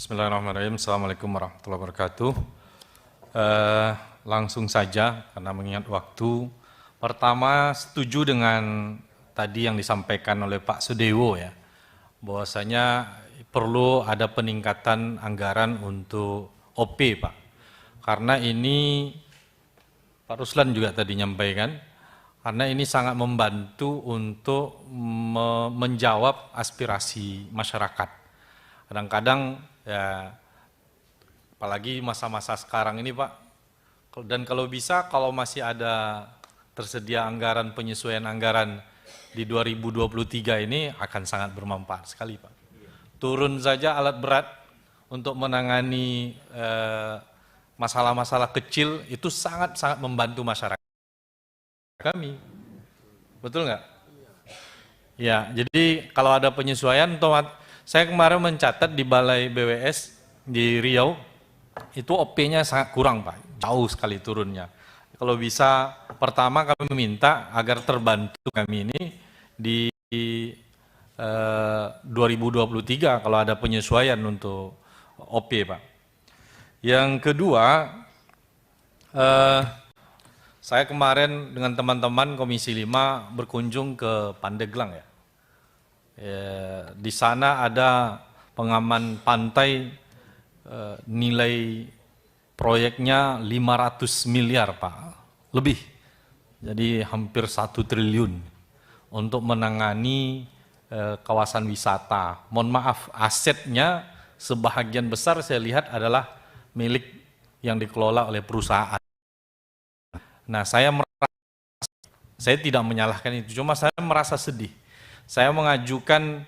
Bismillahirrahmanirrahim. Assalamualaikum warahmatullahi wabarakatuh. Langsung saja, karena mengingat waktu. Pertama, setuju dengan tadi yang disampaikan oleh Pak Sudewo ya, bahwasanya perlu ada peningkatan anggaran untuk OP, Pak. Karena ini, Pak Ruslan juga tadi nyampaikan, karena ini sangat membantu untuk menjawab aspirasi masyarakat. Kadang-kadang ya, apalagi masa-masa sekarang ini Pak, dan kalau bisa kalau masih ada tersedia anggaran penyesuaian anggaran di 2023 ini akan sangat bermanfaat sekali Pak. Turun saja alat berat untuk menangani masalah-masalah kecil itu sangat-sangat membantu masyarakat kami. Betul nggak? Ya, jadi kalau ada penyesuaian, saya kemarin mencatat di Balai BWS di Riau, itu OP-nya sangat kurang Pak, jauh sekali turunnya. Kalau bisa, pertama kami minta agar terbantu kami ini di 2023 kalau ada penyesuaian untuk OP Pak. Yang kedua, saya kemarin dengan teman-teman Komisi 5 berkunjung ke Pandeglang ya. Di sana ada pengaman pantai, nilai proyeknya 500 miliar Pak, lebih. Jadi hampir 1 triliun untuk menangani kawasan wisata. Mohon maaf, asetnya sebahagian besar saya lihat adalah milik yang dikelola oleh perusahaan. Nah, saya tidak menyalahkan itu, cuma saya merasa sedih. Saya mengajukan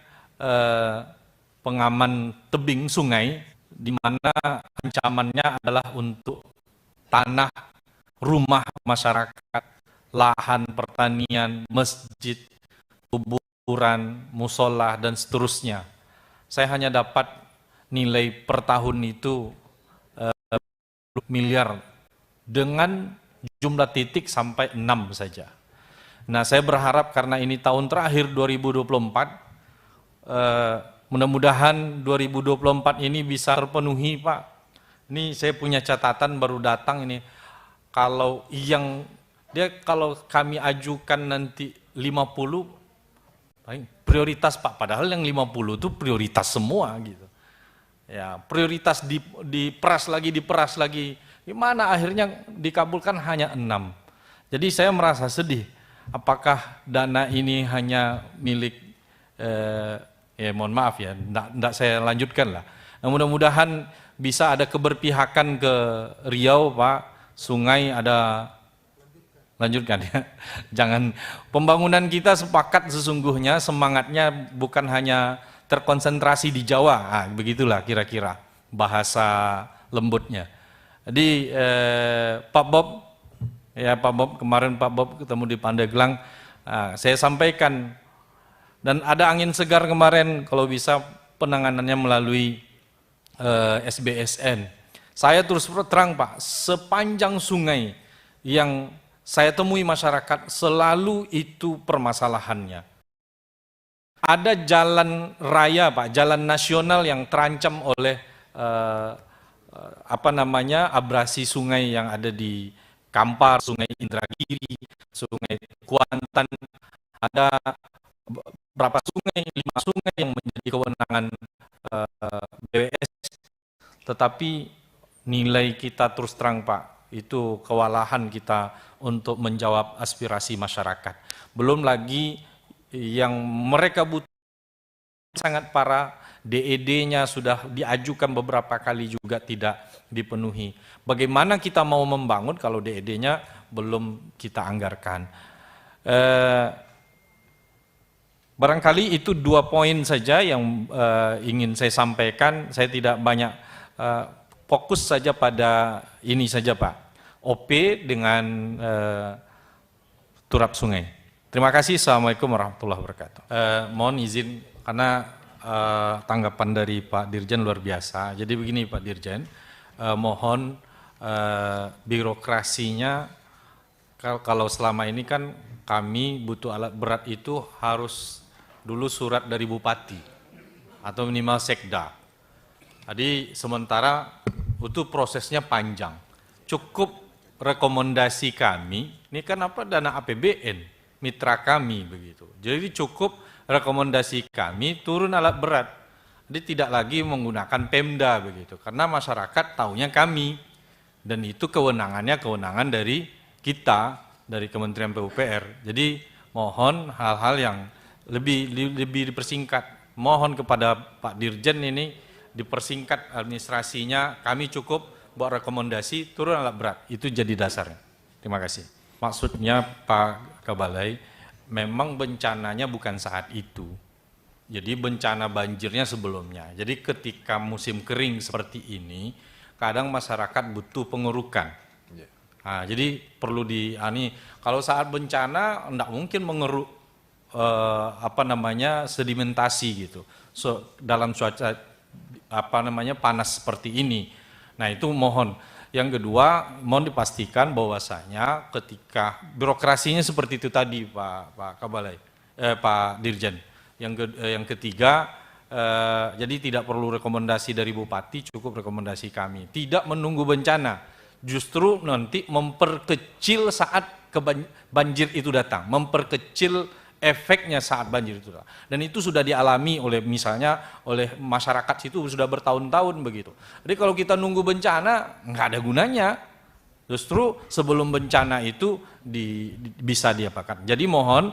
pengaman tebing sungai, di mana ancamannya adalah untuk tanah, rumah masyarakat, lahan pertanian, masjid, kuburan, musola, dan seterusnya. Saya hanya dapat nilai per tahun itu 10 miliar dengan jumlah titik sampai 6 saja. Nah, saya berharap karena ini tahun terakhir 2024, mudah-mudahan 2024 ini bisa terpenuhi Pak. Ini saya punya catatan baru datang ini. Kalau kami ajukan nanti 50, prioritas Pak. Padahal yang 50 itu prioritas semua gitu. Ya, prioritas diperas lagi. Gimana akhirnya dikabulkan hanya 6. Jadi saya merasa sedih. Apakah dana ini hanya milik, mohon maaf ya, enggak saya lanjutkan lah. Nah, mudah-mudahan bisa ada keberpihakan ke Riau Pak, sungai ada, lanjutkan ya. Jangan, pembangunan kita sepakat sesungguhnya semangatnya bukan hanya terkonsentrasi di Jawa, begitulah kira-kira bahasa lembutnya. Jadi Pak Bob, kemarin Pak Bob ketemu di Pandeglang, saya sampaikan, dan ada angin segar kemarin kalau bisa penanganannya melalui SBSN. Saya terus terang Pak, sepanjang sungai yang saya temui masyarakat selalu itu permasalahannya. Ada jalan raya Pak, jalan nasional yang terancam oleh abrasi sungai yang ada di Kampar, Sungai Indragiri, Sungai Kuantan. Ada berapa sungai, 5 sungai yang menjadi kewenangan BWS, tetapi nilai kita terus terang Pak, itu kewalahan kita untuk menjawab aspirasi masyarakat. Belum lagi yang mereka butuh sangat parah, DED-nya sudah diajukan beberapa kali juga tidak dipenuhi. Bagaimana kita mau membangun kalau DED-nya belum kita anggarkan? Barangkali itu 2 poin saja yang ingin saya sampaikan. Saya tidak banyak, fokus saja pada ini saja Pak, OP dengan turap sungai. Terima kasih. Assalamualaikum warahmatullahi wabarakatuh. Mohon izin karena tanggapan dari Pak Dirjen luar biasa. Jadi begini Pak Dirjen, mohon birokrasinya, kalau selama ini kan kami butuh alat berat itu harus dulu surat dari bupati atau minimal sekda. Jadi sementara itu prosesnya panjang. Cukup rekomendasi kami, ini kan apa, dana APBN, mitra kami begitu. Jadi cukup rekomendasi kami turun alat berat. Jadi tidak lagi menggunakan Pemda begitu, karena masyarakat taunya kami, dan itu kewenangan dari kita, dari Kementerian PUPR. Jadi mohon hal-hal yang lebih dipersingkat. Mohon kepada Pak Dirjen ini dipersingkat administrasinya, kami cukup buat rekomendasi turun alat berat, itu jadi dasarnya. Terima kasih. Maksudnya Pak Kabalai, memang bencananya bukan saat itu. Jadi bencana banjirnya sebelumnya. Jadi ketika musim kering seperti ini, kadang masyarakat butuh pengerukan. Nah, jadi perlu kalau saat bencana enggak mungkin mengeruk sedimentasi gitu. Dalam cuaca panas seperti ini. Nah, itu mohon. Yang kedua, mohon dipastikan bahwasanya ketika birokrasinya seperti itu tadi Pak Kabalai, Pak Dirjen. Yang ketiga, jadi tidak perlu rekomendasi dari Bupati, cukup rekomendasi kami. Tidak menunggu bencana, justru nanti memperkecil saat banjir itu datang, memperkecil efeknya saat banjir itu datang. Dan itu sudah dialami oleh masyarakat situ sudah bertahun-tahun begitu. Jadi kalau kita nunggu bencana, nggak ada gunanya. Justru sebelum bencana itu bisa diapakan. Jadi mohon,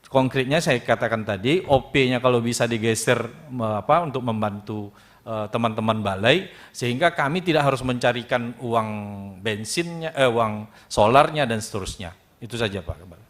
konkretnya saya katakan tadi, OP-nya kalau bisa digeser untuk membantu teman-teman balai, sehingga kami tidak harus mencarikan uang bensinnya, uang solarnya dan seterusnya. Itu saja Pak.